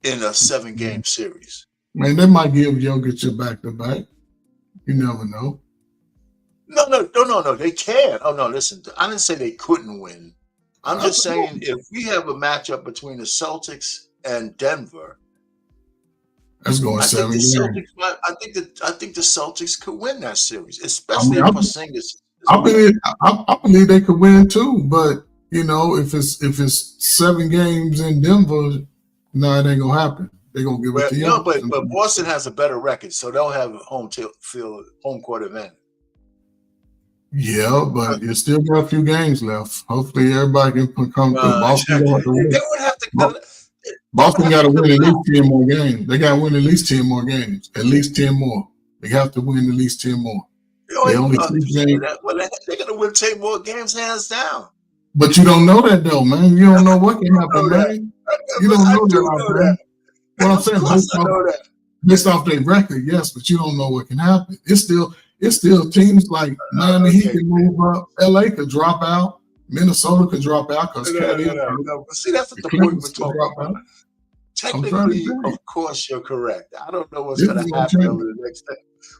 in a 7-game series. Man, they might give Jokic a back-to-back. You never know. No. They can. Oh, no, listen. I didn't say they couldn't win. I'm just saying if we have a matchup between the Celtics and Denver, that's going 7 games. I think the Celtics could win that series, especially if Porzingis. I believe they could win too, but if it's 7 games in Denver, no, it ain't gonna happen. They're gonna give it to you. No, but Boston has a better record, so they'll have a home court advantage. Yeah, but you still got a few games left. Hopefully, everybody can come through. Boston Boston got to win at least 10 more games. They got to win at least 10 more games. At least 10 more. They have to win at least 10 more. They only 3 games. Well, they're going to win 10 more games hands down. But you don't know that, though, man. You don't know what can happen, man. You don't know that, man. What I'm saying, based off their record, yes, but you don't know what can happen. It's still, it's still teams like Miami Heat can move up. LA could drop out. Minnesota could drop out because no. See, that's what the point we're talking about. Technically, of course, you're correct. I don't know what's going to happen over the next day.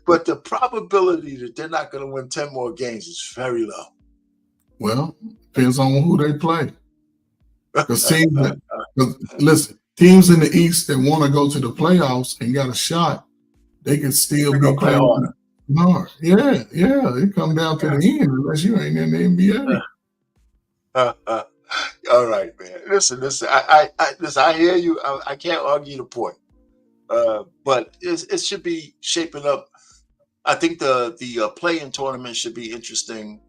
But the probability that they're not going to win 10 more games is very low. Well, depends on who they play. Because listen, teams in the East that want to go to the playoffs and got a shot, they can still be playing. No, yeah, it comes down to the end unless you ain't in the NBA. All right, man. Listen. I hear you. I can't argue the point. But it should be shaping up. I think the play-in tournament should be interesting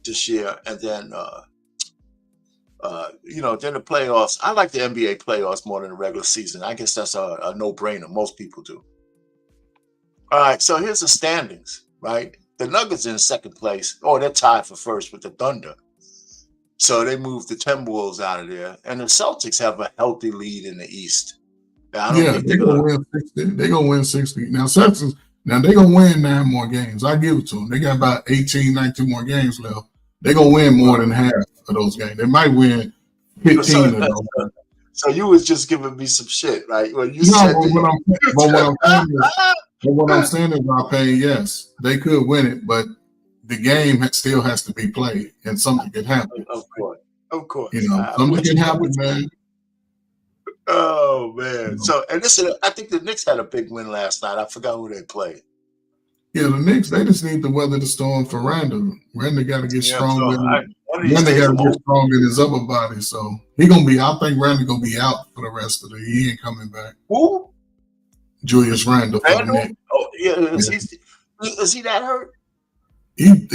this year, and then then the playoffs. I like the NBA playoffs more than the regular season. I guess that's a no-brainer. Most people do. All right, so here's the standings. Right, the Nuggets in second place. Oh, they're tied for first with the Thunder. So they moved the Timberwolves out of there, and the Celtics have a healthy lead in the East. I don't think they're gonna win 60. They're gonna win 60. Now Celtics. Now they're going to win 9 more games. I give it to them. They got about 18, 19 more games left. They're going to win more than half of those games. They might win 15 of those. So you was just giving me some shit, right? When you what I'm saying is, Rape, yes, they could win it, but the game still has to be played, and something can happen. Of course. Something can happen, man. Oh man! So and listen, I think the Knicks had a big win last night. I forgot who they played. Yeah, the Knicks. They just need to weather the storm for Randall. Randall got to get strong. Randall got to get strong in his upper body. So he gonna be. I think Randall gonna be out for the rest of the year. He ain't coming back. Who? Julius Randall. Oh yeah. Is he that hurt? He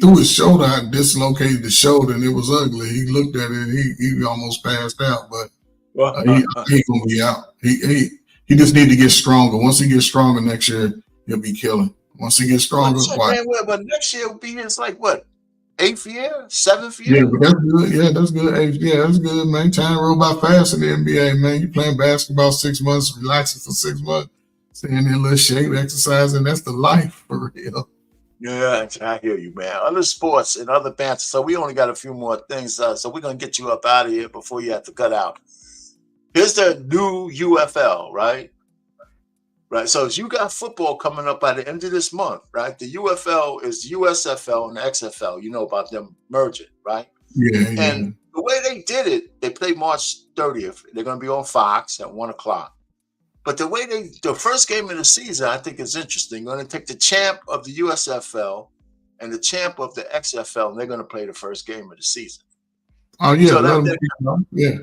threw his shoulder out, dislocated the shoulder, and it was ugly. He looked at it and he almost passed out, but. He gonna be out. He just need to get stronger. Once he gets stronger next year, he'll be killing. Once he gets stronger, but next year will be his 8th year, 7th year. Yeah, but that's good. Yeah, that's good. That's good, man. Time roll by fast in the NBA, man. You playing basketball 6 months, relaxing for 6 months, staying in a little shape, exercising. That's the life for real. Yeah, I hear you, man. Other sports and other bands. So we only got a few more things. So we're gonna get you up out of here before you have to cut out. Here's the new UFL, right? Right. So you got football coming up by the end of this month, right? The UFL is USFL and the XFL. You know about them merging, right? Yeah. And the way they did it, they play March 30th. They're going to be on Fox at 1:00. But the way the first game of the season, I think is interesting. They're going to take the champ of the USFL and the champ of the XFL, and they're going to play the first game of the season. Oh yeah, so yeah.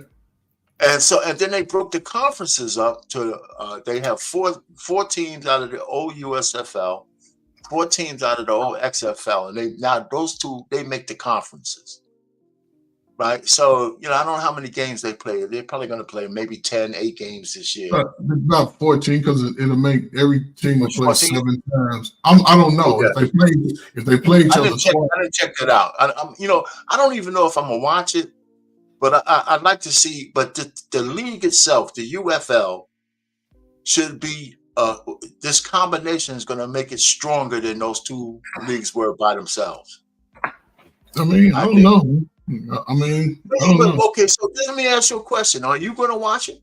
And then they broke the conferences up to they have four teams out of the old USFL, 4 teams out of the old XFL, and those two they make the conferences, right? So I don't know how many games they play. They're probably going to play maybe 8 games this year. About 14 because it'll make every team will play 7 times. I don't know if they play each other. I didn't check that out. I don't even know if I'm gonna watch it. But I'd like to see, but the league itself, the UFL, should be, this combination is going to make it stronger than those 2 leagues were by themselves. I don't know. I don't know. Okay, so let me ask you a question. Are you going to watch it?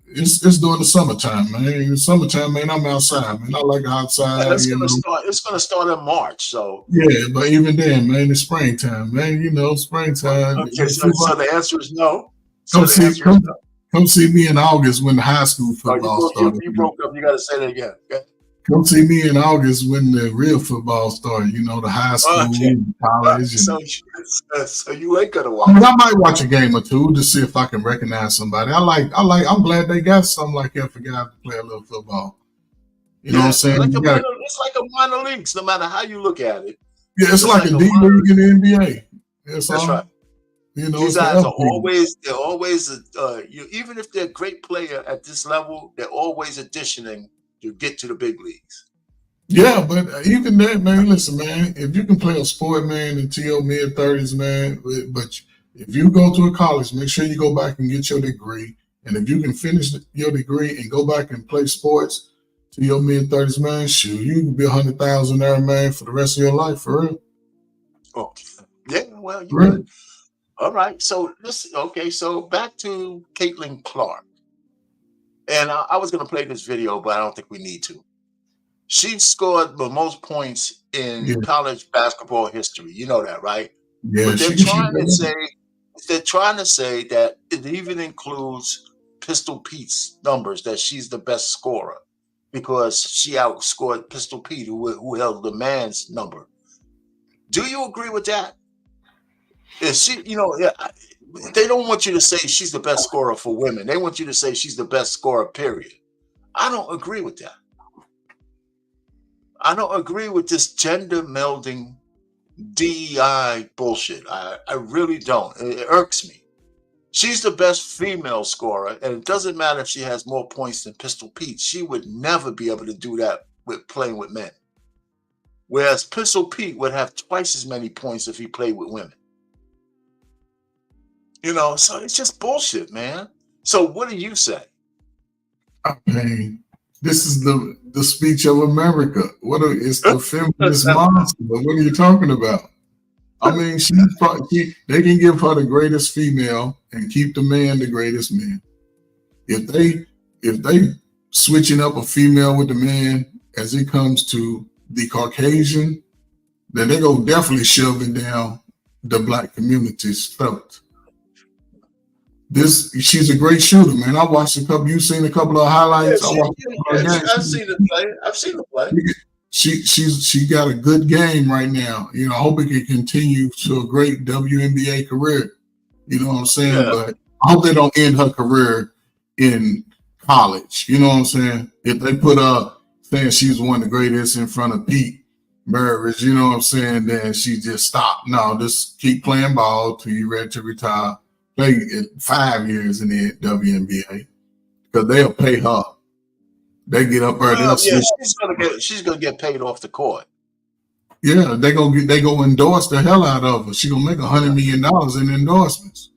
It's during the summertime, man. In the summertime, man, I'm outside, man. I like outside. It's gonna start in March, so yeah. But even then, man, it's springtime, man. Springtime. Okay, so the answer is no. Come see me in August when the high school football started. You broke up. You got to say that again. Okay? Come see me in August when the real football started. The high school, college. So you ain't gonna watch. I might watch a game or 2 to see if I can recognize somebody. I'm glad they got something like that for guys to play a little football. You know what I'm saying? It's like a minor leagues, no matter how you look at it. Yeah, it's like a D league in the NBA. That's right. These guys are always. They're always. Even if they're a great player at this level, they're always auditioning to get to the big leagues. Yeah, but even that, man, listen, man, if you can play a sport, man, until your mid-30s, man, but if you go to a college, make sure you go back and get your degree. And if you can finish your degree and go back and play sports to your mid-30s, man, shoot, you can be 100,000 there, man, for the rest of your life, for real. Oh, yeah, well, you Right. could. All right. So so back to Caitlin Clark. And I was going to play this video, but I don't think we need to. She scored the most points in Yeah, college basketball history. You know that, right? yeah, But they're trying to say that it even includes Pistol Pete's numbers, that she's the best scorer because she outscored Pistol Pete, who held the man's number. Do you agree with that? Is she, they don't want you to say she's the best scorer for women. They want you to say she's the best scorer, period. I don't agree with that. I don't agree with this gender melding DEI bullshit. I really don't. It irks me. She's the best female scorer, and it doesn't matter if she has more points than Pistol Pete. She would never be able to do that with playing with men. Whereas Pistol Pete would have twice as many points if he played with women. So it's just bullshit, man. So what do you say? I mean, this is the speech of America. It's the feminist monster. What are you talking about? I mean, they can give her the greatest female and keep the man the greatest man. If they switching up a female with the man as it comes to the Caucasian, then they go definitely shoving down the Black community's throat. She's a great shooter, man. I watched a couple. You've seen a couple of highlights. I've seen the play. I've seen the play. She got a good game right now. I hope it can continue to a great WNBA career. You know what I'm saying? Yeah. But I hope they don't end her career in college. You know what I'm saying? If they put up saying she's one of the greatest in front of Pete Maravich, you know what I'm saying, then she just stopped. No, just keep playing ball till you're ready to retire. Play 5 years in the WNBA because they'll pay her. They get up there. She's gonna get paid off the court. Yeah, they go endorse the hell out of her. She's gonna make $100 million in endorsements.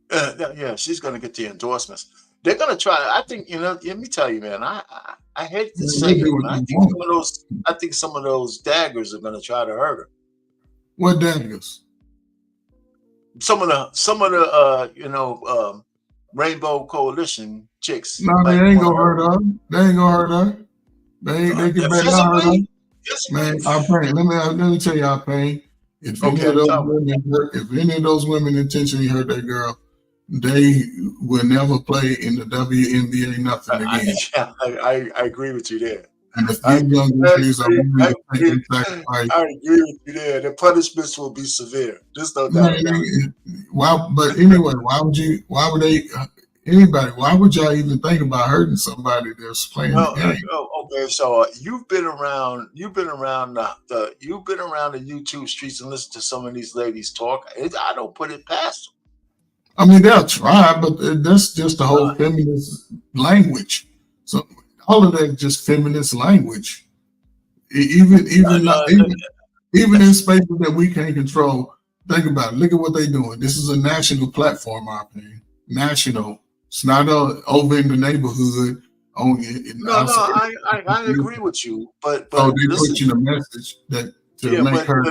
Yeah, she's gonna get the endorsements. They're gonna try. I think let me tell you, man. I hate to say it, but I think some of those daggers are gonna try to hurt her. What daggers? Some of the Rainbow Coalition chicks. No, they ain't gonna hurt her. They ain't gonna hurt her. They can better not hurt her. Man, let me tell you, Pain. If any of those women intentionally hurt that girl, they will never play in the WNBA nothing again. I agree with you there. And if these young ladies are willing to take sacrifice, I agree with you there. The punishments will be severe. Just no doubt. But anyway, why would y'all even think about hurting somebody that's playing the game? Okay, so you've been around the YouTube streets and listened to some of these ladies talk. I don't put it past them. I mean, they'll try, but that's just the whole feminist language. So all of that is just feminist language. Even in spaces that we can't control. Think about it. Look at what they're doing. This is a national platform, in my opinion. National. It's not over in the neighborhood. I agree with you, but they put you the message that to make her.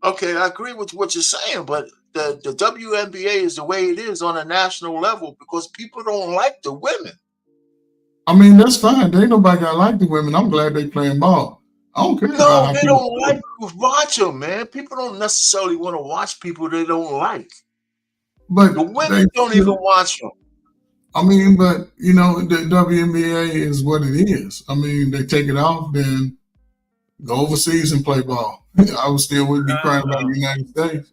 Okay, I agree with what you're saying, but the WNBA is the way it is on a national level because people don't like the women. I mean, that's fine. They ain't nobody got to like the women. I'm glad they playing ball. I don't care. No, they don't like to watch them, man. People don't necessarily want to watch people they don't like. But the women don't even watch them. I mean, but the WNBA is what it is. I mean, they take it off, then go overseas and play ball. I would be crying about the United States.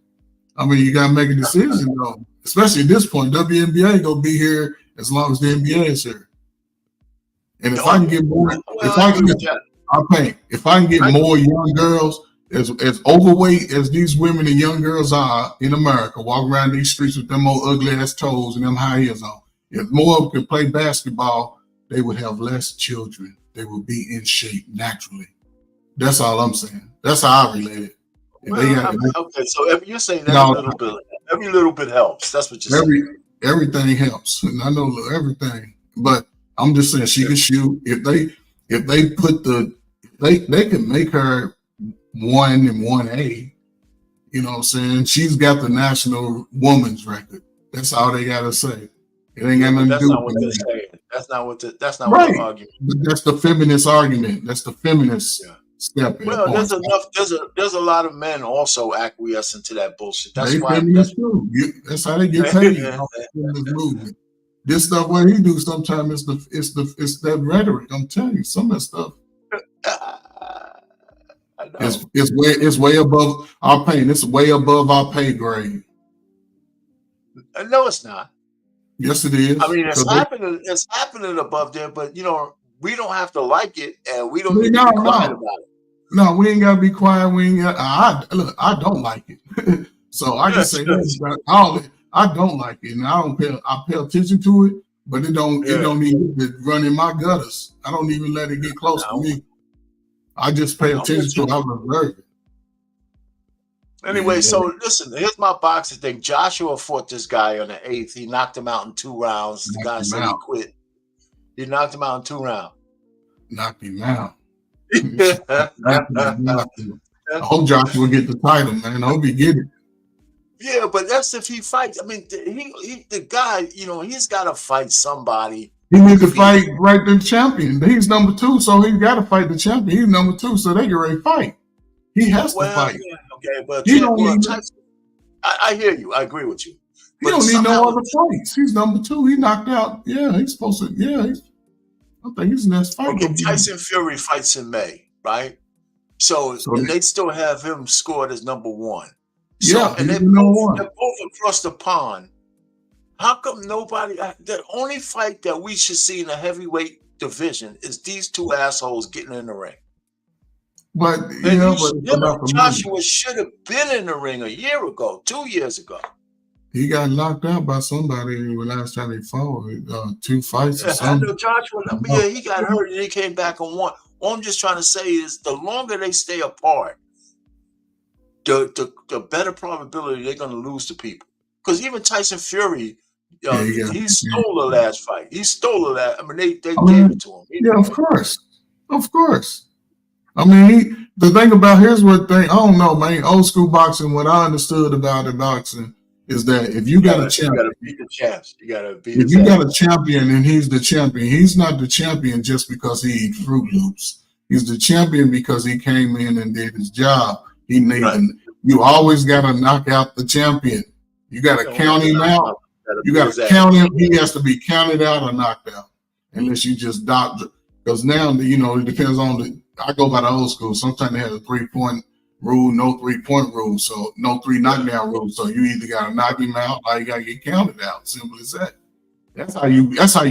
I mean, you got to make a decision though, especially at this point. WNBA gonna be here as long as the NBA is here. And if I can get more, if I can get more young girls as overweight as these women and young girls are in America, walk around these streets with them old ugly ass toes and them high heels on. If more of them could play basketball, they would have less children. They would be in shape naturally. That's all I'm saying. That's how I relate it. Okay, so if you're saying that every little bit helps. That's what you're saying. Everything helps. And I know everything. But I'm just saying she can shoot. If they put they can make her 1 and 1A. You know what I'm saying? She's got the national women's record. That's all they gotta say. It ain't got nothing to do with that. That's not what the argument. But that's the feminist argument. That's the feminist step. Well, there's a lot of men also acquiescing to that bullshit. That's why that's how they get paid. Movement. This stuff what he do sometimes it's that rhetoric. I'm telling you, some of that stuff. It's way above our pay. It's way above our pay grade. No, it's not. Yes, it is. I mean, it's happening above there, but we don't have to like it, and we don't need to be quiet about it. No, we ain't gotta be quiet. I don't like it. So I just say I don't like it, and I pay attention to it, but it don't even run in my gutters. I don't even let it get close to me. I just pay attention to it. I observe it. Anyway, so listen, here's my boxing thing. Joshua fought this guy on the 8th. He knocked him out in 2 rounds. The guy said he quit. He knocked him out in 2 rounds. Knocked him out. I hope Joshua get the title, man. I hope he get it. Yeah, but that's if he fights. I mean, the guy, he's got to fight somebody. He needs to fight the champion. He's number 2, so he's got to fight the champion. He's number 2, so they get ready to fight. He has to fight. Yeah, okay, but I hear you. I agree with you. He don't need no other fights. He's number 2. He knocked out. Yeah, he's supposed to. Yeah, I think he's next fight. Okay, Tyson Fury fights in May, right? So they still have him scored as number 1. So, and they're both across the pond. How come nobody? The only fight that we should see in the heavyweight division is these 2 assholes getting in the ring. But Joshua should have been in the ring a year ago, 2 years ago. He got knocked out by somebody last time he fought. 2 fights or something. I know Joshua. He got hurt and he came back and won. All I'm just trying to say is the longer they stay apart, the better probability they're going to lose to people. Because even Tyson Fury, he stole the last fight. He stole the last. I mean, they gave it to him. Yeah, of course. I mean, the thing about I don't know, man. Old school boxing. What I understood about the boxing is that if you got a champion, you got to beat the champs. You got to beat. If you got a champion and he's the champion, he's not the champion just because he eat Fruit Loops. He's the champion because he came in and did his job. You always got to knock out the champion. You got to count him out. You got to count him. He has to be counted out or knocked out, unless you just doctor. Because now, it depends on I go by the old school. Sometimes they have a 3-point rule, no 3-point rule, so no 3 knockdown rule. So you either got to knock him out or you got to get counted out. Simple as that. That's how you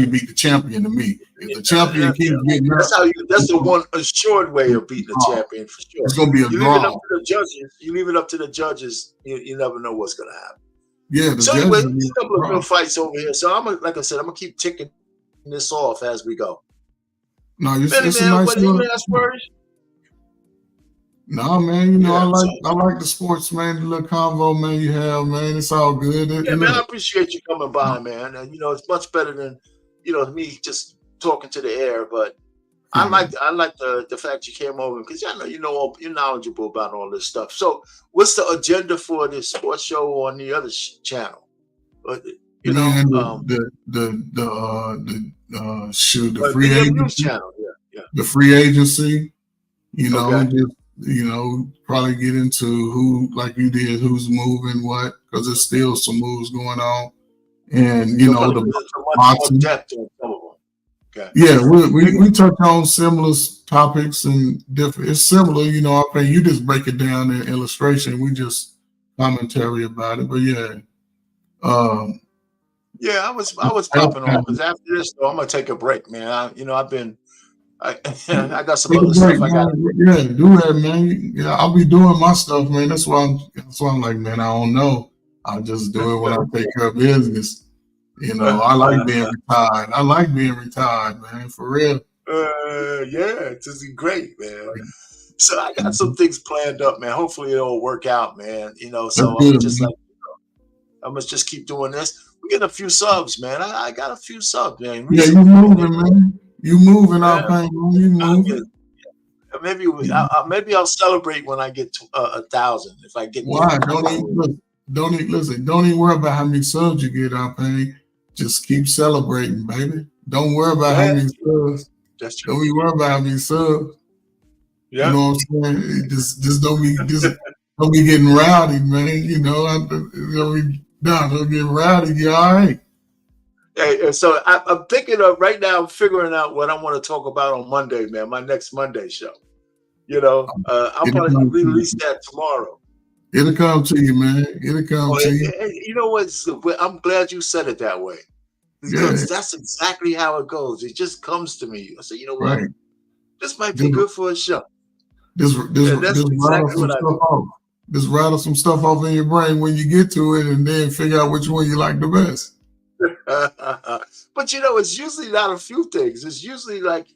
beat the champion to me. If the champion keeps getting hurt, that's the one assured way of beating the champion for sure. It's gonna be a draw. You leave it up to the judges. You never know what's gonna happen. Yeah. So anyway, there's a couple of good fights over here. So like I said, I'm gonna keep ticking this off as we go. No, it's a nice last words. No, man, I like the sports, man. The little convo, man, you have, man. It's all good. Man, I appreciate you coming by, man. And it's much better than me just talking to the air. But I like the fact you came over because I know you're knowledgeable about all this stuff. So, what's the agenda for this sports show on the other channel? The free agency channel, the free agency. Probably get into who, like you did, who's moving what, because there's still some moves going on, and the boxing. Okay. Yeah, we touch on similar topics and different. It's similar, I mean, you just break it down in illustration. We just commentary about it, but yeah. I was popping on because after this, though, I'm gonna take a break, man. I got some other stuff I got. Yeah, do that, man. Yeah, I'll be doing my stuff, man. That's why I'm like, man, I don't know. I'll just do it when I take care of business. I like being retired. Man, for real. This is great, man. So I got some things planned up, man. Hopefully it'll work out, man. So I'm just like, I'm gonna just keep doing this. We getting a few subs, man. I got a few subs, man. Yeah, you moving, man. You moving out, man. You moving. Maybe I'll celebrate when I get to 1,000. If I get why? Don't even worry about how many subs you get out, man. Just keep celebrating, baby. Don't worry about how many subs. That's true. Don't be worried about how many subs. Yeah. You know what I'm saying? Just don't be getting rowdy, man. You know, don't get rowdy. You all right? Hey, so I'm thinking of right now. I'm figuring out what I want to talk about on Monday, man. My next Monday show. You know, I'll probably release that tomorrow. It'll come to you, man. It'll come to you. You know what? I'm glad you said it that way, because that's exactly how it goes. It just comes to me. I say, you know what? Right. This might be good for a show. Just rattle some stuff off in your brain when you get to it, and then figure out which one you like the best. But you know, it's usually not a few things. It's usually like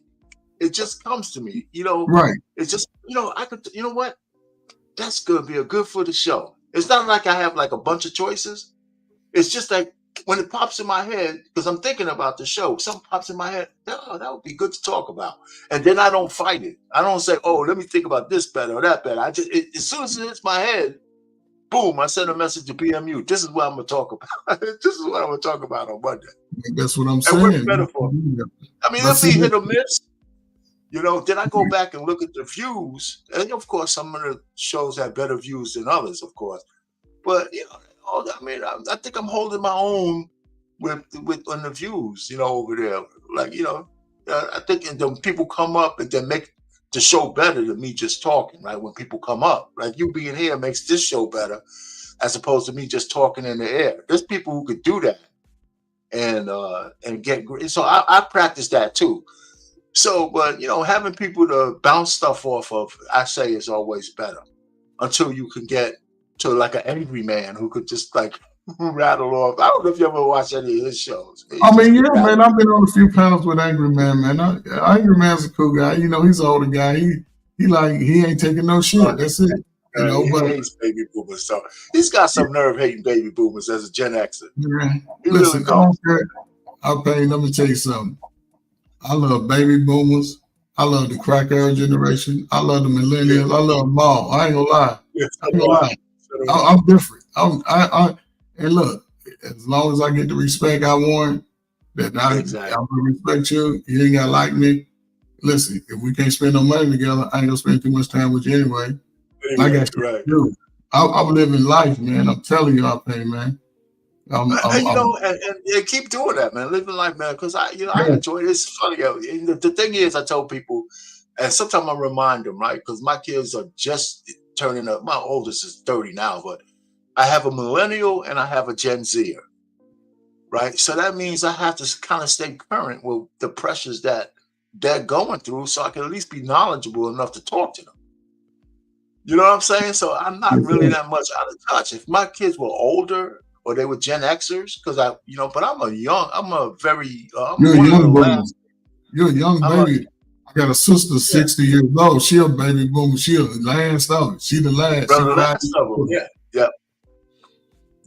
it just comes to me. You know, right? It's just I could. You know what? That's gonna be a good for the show. It's not like I have like a bunch of choices. It's just like when it pops in my head, because I'm thinking about the show, something pops in my head. Oh, that would be good to talk about. And then I don't fight it. I don't say, oh, let me think about this better or that better. As soon as it hits my head, boom, I send a message to PMU. This is what I'm going to talk about. This is what I'm going to talk about on Monday. That's what I'm saying. Metaphor. I mean, it'll be hit or miss. You know, then I go back and look at the views. And of course, some of the shows have better views than others, of course. But, you know, I mean, I think I'm holding my own with on the views, you know, over there. Like, you know, I think the people come up and then make the show better than me just talking, right? When people come up, like you being here makes this show better as opposed to me just talking in the air. There's people who could do that and get great. So I practice that too. So, but, you know, having people to bounce stuff off of, I say, is always better until you can get to like an angry man who could just like rattle off. I don't know if you ever watch any of his shows. I mean, yeah, man, I've been on a few panels with Angry Man, man. Angry Man's a cool guy. You know, he's an older guy. He ain't taking no shit. That's it. You know, he hates baby boomers. So he's got some nerve hating baby boomers as a Gen Xer. Yeah. Listen, let me tell you something. I love baby boomers. I love the crack era generation. I love the millennials. I love them all. I ain't gonna lie. I'm different. And look, as long as I get the respect I want, that I'm gonna respect you. You ain't gotta like me. Listen, if we can't spend no money together, I ain't gonna spend too much time with you anyway. I got shit to do. I'm living life, man. I'm telling you, man. And keep doing that, man. Living life, man. Because I enjoy it. It's funny. The thing is, I tell people, and sometimes I remind them, right? Because my kids are just turning up. My oldest is 30 now, but I have a millennial and I have a Gen Zer, right? So that means I have to kind of stay current with the pressures that they're going through, so I can at least be knowledgeable enough to talk to them. You know what I'm saying? So I'm not really that much out of touch. If my kids were older or they were Gen Xers, because but I'm a very you're a young baby. You're a young baby. I got a sister 60 years old. She a baby boomer. She the last of it. She the last. Yeah.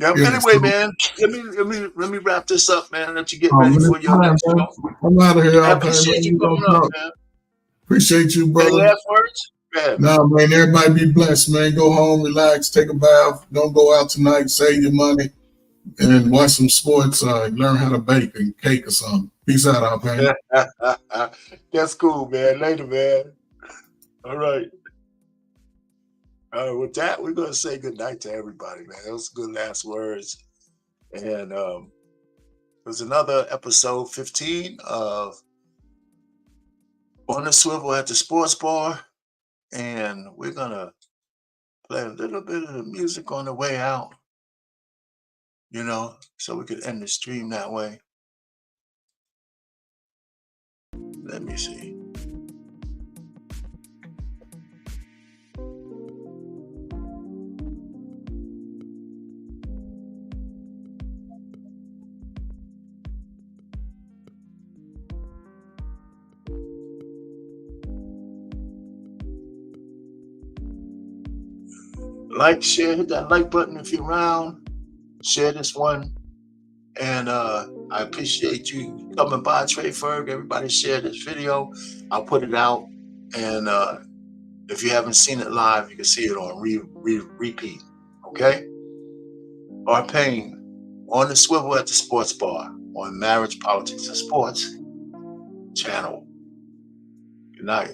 Anyway, man, let me wrap this up, man. Let you get ready for your next show. I'm out of here. I appreciate you coming up, man. Appreciate you, brother. Any last words? No, man. Everybody be blessed, man. Go home, relax, take a bath. Don't go out tonight. Save your money and watch some sports. Learn how to bake and cake or something. Peace out, man. That's cool, man. Later, man. All right. With that, we're going to say good night to everybody, man. Those good last words. And there's another episode 15 of On the Swivel at the Sports Bar. And we're going to play a little bit of the music on the way out, you know, so we could end the stream that way. Let me see. Like, share, hit that like button if you're around. Share this one. And I appreciate you coming by, Trey Ferg. Everybody share this video. I'll put it out. And if you haven't seen it live, you can see it on repeat. Okay? Art Payne on the Swivel at the Sports Bar on Marriage, Politics, and Sports channel. Good night.